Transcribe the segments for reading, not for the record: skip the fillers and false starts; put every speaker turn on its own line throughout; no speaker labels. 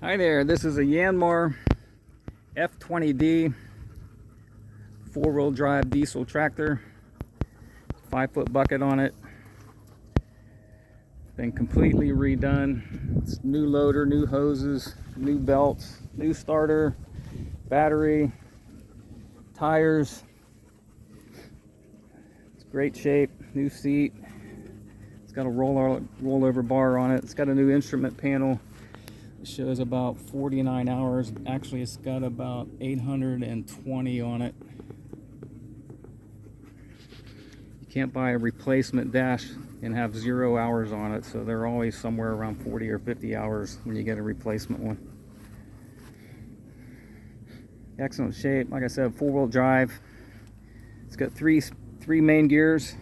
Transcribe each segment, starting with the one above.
Hi there, this is a Yanmar F20D four-wheel drive diesel tractor, 5-foot bucket on it. Been completely redone. It's new loader, new hoses, new belts, new starter, battery, tires. It's great shape, new seat. It's got a rollover bar on it. It's got a new instrument panel. It shows about 49 hours. Actually, it's got about 820 on it. You can't buy a replacement dash and have 0 hours on it, so they're always somewhere around 40 or 50 hours when you get a replacement one. Excellent shape. Like I said, four-wheel drive. It's got three main gears.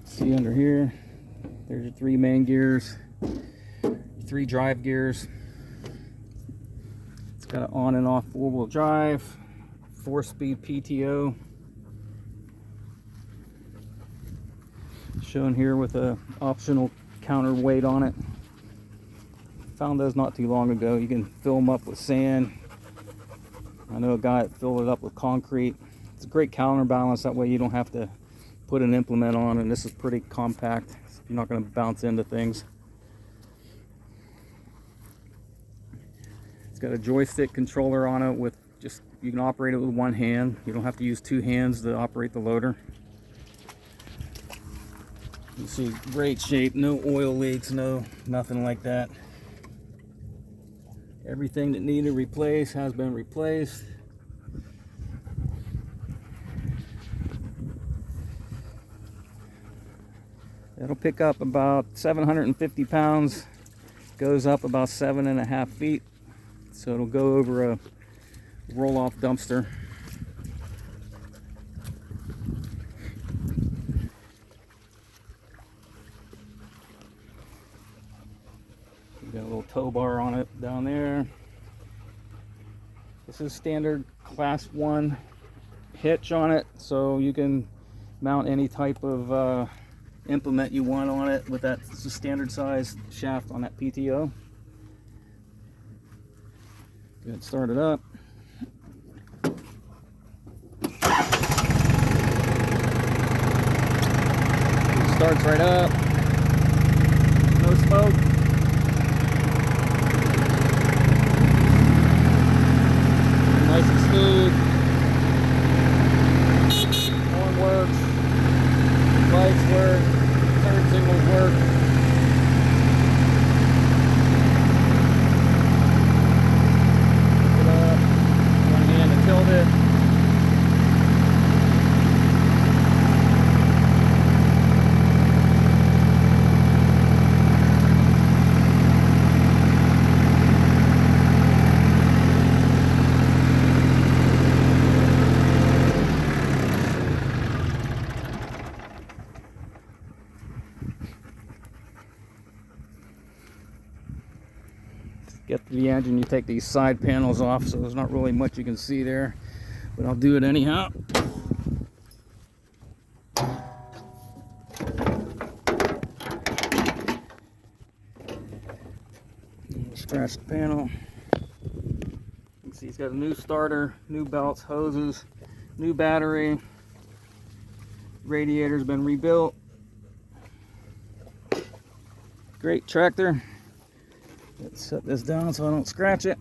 See under here, there's your 3 main gears. 3 drive gears. It's got an on and off 4-wheel drive, 4-speed PTO. Shown here with a optional counterweight on it. Found those not too long ago. You can fill them up with sand. I know a guy that filled it up with concrete. It's a great counterbalance. That way you don't have to put an implement on, and this is pretty compact. So you're not going to bounce into things. It's got a joystick controller on it with you can operate it with one hand. You don't have to use 2 hands to operate the loader. You see, great shape, no oil leaks, nothing like that. Everything that needed replaced has been replaced. It'll pick up about 750 pounds, goes up about 7.5 feet. So it'll go over a roll-off dumpster. You got a little tow bar on it down there. This is standard class 1 hitch on it, so you can mount any type of implement you want on it with that. It's a standard size shaft on that PTO. Get it started up. It starts right up. No smoke. Nice and smooth. Horn works. Lights work. Turn signals work. Tilt it. Get to the engine, you take these side panels off, so there's not really much you can see there, but I'll do it anyhow. Scratch the panel. You can see it's got a new starter, new belts, hoses, new battery. Radiator's been rebuilt. Great tractor. Let's set this down so I don't scratch it.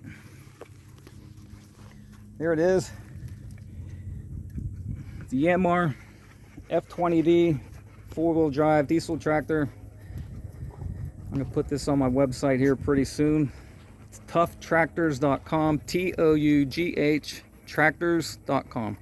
There it is. The Yanmar F20D 4-wheel drive diesel tractor. I'm going to put this on my website here pretty soon. It's ToughTractors.com, ToughTractors.com.